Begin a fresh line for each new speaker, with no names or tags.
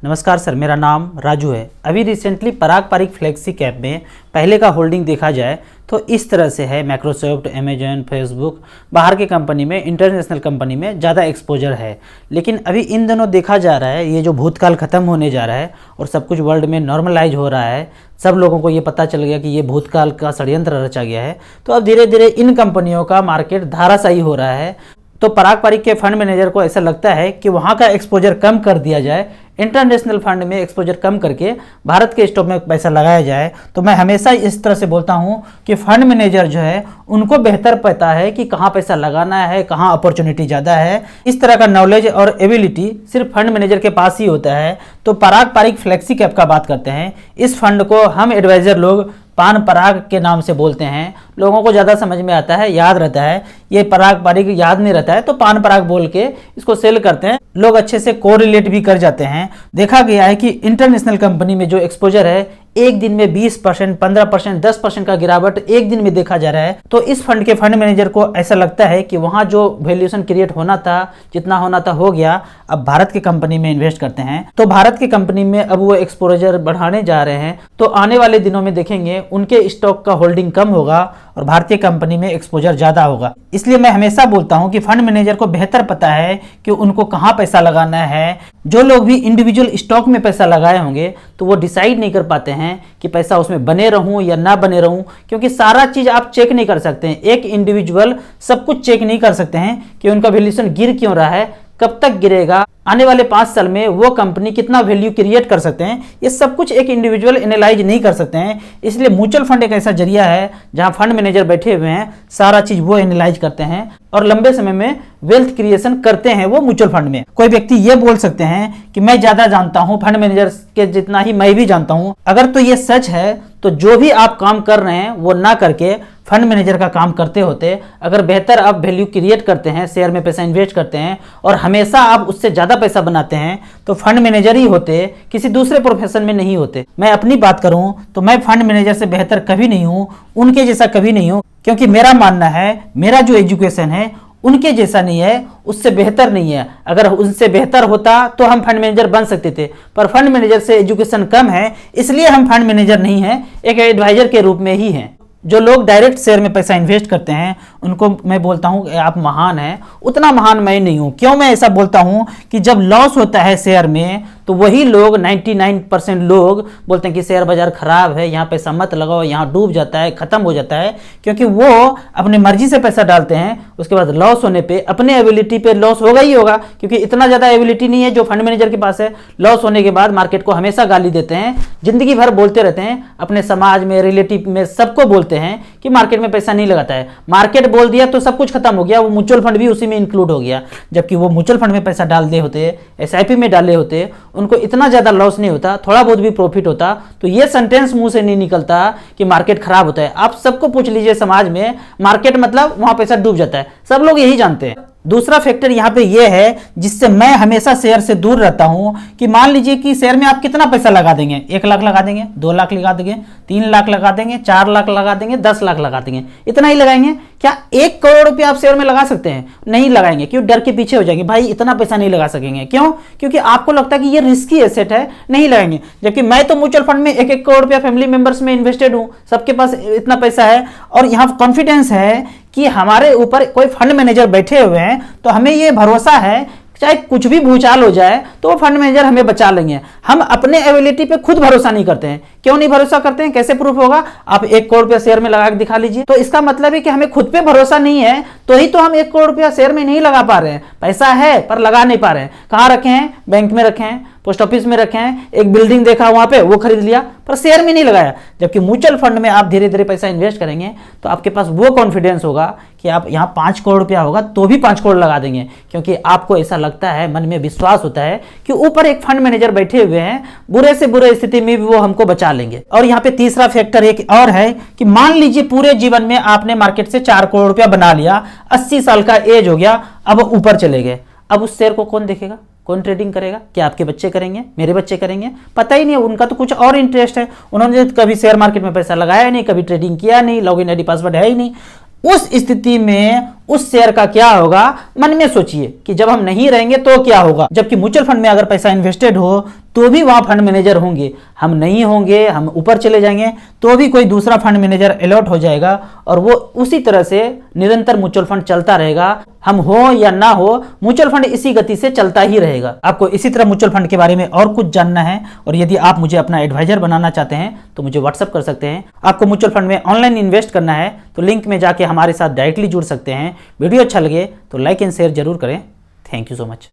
नमस्कार सर, मेरा नाम राजू है। अभी रिसेंटली पराग पारिक फ्लेक्सी कैप में पहले का होल्डिंग देखा जाए तो इस तरह से है। माइक्रोसॉफ्ट, अमेजन, फेसबुक, बाहर के कंपनी में, इंटरनेशनल कंपनी में ज़्यादा एक्सपोजर है। लेकिन अभी इन दोनों देखा जा रहा है, ये जो भूतकाल ख़त्म होने जा रहा है और सब कुछ वर्ल्ड में नॉर्मलाइज हो रहा है, सब लोगों को ये पता चल गया कि ये भूतकाल का षड्यंत्र रचा गया है। तो अब धीरे धीरे इन कंपनियों का मार्केट धाराशायी हो रहा है। तो पराग पारिक के फंड मैनेजर को ऐसा लगता है कि वहाँ का एक्सपोजर कम कर दिया जाए, इंटरनेशनल फंड में एक्सपोजर कम करके भारत के स्टॉक में पैसा लगाया जाए। तो मैं हमेशा इस तरह से बोलता हूँ कि फंड मैनेजर जो है उनको बेहतर पता है कि कहाँ पैसा लगाना है, कहाँ अपॉर्चुनिटी ज़्यादा है। इस तरह का नॉलेज और एबिलिटी सिर्फ फंड मैनेजर के पास ही होता है। तो पराग पारिक फ्लेक्सी कैप का बात करते हैं। इस फंड को हम एडवाइज़र लोग पान पराग के नाम से बोलते हैं। लोगों को ज़्यादा समझ में आता है, याद रहता है। ये पराग पारिक याद नहीं रहता है तो पान पराग बोल के इसको सेल करते हैं। लोग अच्छे से कोरिलेट भी कर जाते हैं। देखा गया है कि इंटरनेशनल कंपनी में जो एक्सपोजर है एक दिन में 20%, 15%, 10% का गिरावट एक दिन में देखा जा रहा है। तो इस फंड के फंड मैनेजर को ऐसा लगता है कि वहाँ जो वैल्यूएशन क्रिएट होना था, जितना होना था हो गया, अब भारत की कंपनी में इन्वेस्ट करते हैं। तो भारत की कंपनी में अब वो एक्सपोजर बढ़ाने जा रहे हैं। तो आने वाले दिनों में देखेंगे उनके स्टॉक का होल्डिंग कम होगा और भारतीय कंपनी में एक्सपोजर ज़्यादा होगा। इसलिए मैं हमेशा बोलता हूँ कि फंड मैनेजर को बेहतर पता है कि उनको कहाँ पैसा लगाना है। जो लोग भी इंडिविजुअल स्टॉक में पैसा लगाए होंगे तो वो डिसाइड नहीं कर पाते हैं कि पैसा उसमें बने रहूं या ना बने रहूं, क्योंकि सारा चीज़ आप चेक नहीं कर सकते हैं। एक इंडिविजुअल सब कुछ चेक नहीं कर सकते हैं कि उनका वैल्यूएशन गिर क्यों रहा है, कब तक गिरेगा, आने वाले 5 साल में वो कंपनी कितना वैल्यू क्रिएट कर सकते हैं। ये सब कुछ एक इंडिविजुअल एनालाइज नहीं कर सकते हैं। इसलिए म्यूचुअल फंड एक ऐसा जरिया है जहां फंड मैनेजर बैठे हुए हैं, सारा चीज वो एनालाइज करते हैं और लंबे समय में वेल्थ क्रिएशन करते हैं वो म्यूचुअल फंड में। कोई व्यक्ति ये बोल सकते हैं कि मैं ज्यादा जानता हूं, फंड मैनेजर के जितना ही मैं भी जानता हूं। अगर तो ये सच है तो जो भी आप काम कर रहे हैं वो ना करके फंड मैनेजर का काम करते होते। अगर बेहतर आप वैल्यू क्रिएट करते हैं, शेयर में पैसा इन्वेस्ट करते हैं और हमेशा आप उससे ज़्यादा पैसा बनाते हैं तो फंड मैनेजर ही होते, किसी दूसरे प्रोफेशन में नहीं होते। मैं अपनी बात करूं तो मैं फंड मैनेजर से बेहतर कभी नहीं हूं, उनके जैसा कभी नहीं हूं, क्योंकि मेरा मानना है मेरा जो एजुकेशन है उनके जैसा नहीं है, उससे बेहतर नहीं है। अगर उनसे बेहतर होता तो हम फंड मैनेजर बन सकते थे, पर फंड मैनेजर से एजुकेशन कम है इसलिए हम फंड मैनेजर नहीं हैं, एक एडवाइजर के रूप में ही हैं। जो लोग डायरेक्ट शेयर में पैसा इन्वेस्ट करते हैं उनको मैं बोलता हूं कि आप महान हैं। उतना महान मैं नहीं हूं। क्यों मैं ऐसा बोलता हूं कि जब लॉस होता है शेयर में तो वही लोग 99% लोग बोलते हैं कि शेयर बाजार खराब है, यहाँ पैसा मत लगाओ, यहाँ डूब जाता है, खत्म हो जाता है, क्योंकि वो अपने मर्जी से पैसा डालते हैं। उसके बाद लॉस होने पे अपने एबिलिटी पे लॉस होगा ही होगा, क्योंकि इतना ज़्यादा एबिलिटी नहीं है जो फंड मैनेजर के पास है। लॉस होने के बाद मार्केट को हमेशा गाली देते हैं, जिंदगी भर बोलते रहते हैं, अपने समाज में, रिलेटिव में सबको बोलते हैं कि मार्केट में पैसा नहीं लगाता है। मार्केट बोल दिया तो सब कुछ खत्म हो गया, वो म्यूचुअल फंड भी उसी में इंक्लूड हो गया। जबकि वो म्यूचुअल फंड में पैसा डाल दे होते, SIP में डाले होते, उनको इतना ज़्यादा लॉस नहीं होता, थोड़ा बहुत भी प्रॉफिट होता। तो ये सेंटेंस मुंह से नहीं निकलता कि मार्केट खराब होता है। आप सबको पूछ लीजिए समाज में, मार्केट मतलब वहां पैसा डूब जाता है, सब लोग यही जानते हैं। दूसरा फैक्टर यहाँ पे ये है जिससे मैं हमेशा शेयर से दूर रहता हूँ कि मान लीजिए कि शेयर में आप कितना पैसा लगा देंगे, 1 लाख लगा देंगे, 2 लाख लगा देंगे, 3 लाख लगा देंगे, 4 लाख लगा देंगे, 10 लाख लगा देंगे, इतना ही लगाएंगे क्या? 1 करोड़ रुपया आप शेयर में लगा सकते हैं? नहीं लगाएंगे। क्यों? डर के पीछे हो जाएंगे, भाई इतना पैसा नहीं लगा सकेंगे। क्यों? क्योंकि आपको लगता है कि ये रिस्की एसेट है, नहीं लगाएंगे। जबकि मैं तो म्यूचुअल फंड में 1-1 करोड़ रुपया फैमिली मेंबर्स में इन्वेस्टेड हूँ, सबके पास इतना पैसा है और यहाँ कॉन्फिडेंस है कि हमारे ऊपर कोई फंड मैनेजर बैठे हुए हैं, तो हमें ये भरोसा है चाहे कुछ भी भूचाल हो जाए तो वो फंड मैनेजर हमें बचा लेंगे। हम अपने एबिलिटी पे खुद भरोसा नहीं करते हैं। क्यों नहीं भरोसा करते हैं? कैसे प्रूफ होगा? आप 1 करोड़ रुपया शेयर में लगा के दिखा लीजिए। तो इसका मतलब है कि हमें खुद पे भरोसा नहीं है, तो ही तो हम 1 करोड़ रुपया शेयर में नहीं लगा पा रहे हैं। पैसा है पर लगा नहीं पा रहे हैं। कहाँ रखे हैं? बैंक में रखे हैं, पोस्ट ऑफिस में रखे हैं, एक बिल्डिंग देखा वहां पे वो खरीद लिया, पर शेयर में नहीं लगाया। जबकि म्यूचुअल फंड में आप धीरे धीरे पैसा इन्वेस्ट करेंगे तो आपके पास वो कॉन्फिडेंस होगा कि आप यहाँ 5 करोड़ रुपया होगा तो भी 5 करोड़ लगा देंगे, क्योंकि आपको ऐसा लगता है, मन में विश्वास होता है कि ऊपर एक फंड मैनेजर बैठे हुए हैं, बुरे से बुरे स्थिति में भी वो हमको बचा लेंगे। और यहाँ पे तीसरा फैक्टर एक और है कि मान लीजिए पूरे जीवन में आपने मार्केट से 4 करोड़ रुपया बना लिया, 80 साल का एज हो गया, अब ऊपर चले गए। अब उस शेयर को कौन देखेगा? कौन ट्रेडिंग करेगा? क्या आपके बच्चे करेंगे? मेरे बच्चे करेंगे? पता ही नहीं, उनका तो कुछ और इंटरेस्ट है, उन्होंने कभी शेयर मार्केट में पैसा लगाया नहीं, कभी ट्रेडिंग किया नहीं, लॉगिन ID पासवर्ड है ही नहीं। उस स्थिति में उस शेयर का क्या होगा मन में सोचिए कि जब हम नहीं रहेंगे तो क्या होगा। जबकि म्यूचुअल फंड में अगर पैसा इन्वेस्टेड हो तो भी वहां फंड मैनेजर होंगे, हम नहीं होंगे, हम ऊपर चले जाएंगे तो भी कोई दूसरा फंड मैनेजर अलॉट हो जाएगा और वो उसी तरह से निरंतर म्यूचुअल फंड चलता रहेगा। हम हो या ना हो, म्यूचुअल फंड इसी गति से चलता ही रहेगा। आपको इसी तरह म्यूचुअल फंड के बारे में और कुछ जानना है और यदि आप मुझे अपना एडवाइजर बनाना चाहते हैं तो मुझे व्हाट्सअप कर सकते हैं। आपको म्यूचुअल फंड में ऑनलाइन इन्वेस्ट करना है तो लिंक में जाके हमारे साथ डायरेक्टली जुड़ सकते हैं। वीडियो अच्छा लगे तो लाइक एंड शेयर जरूर करें। Thank you so much.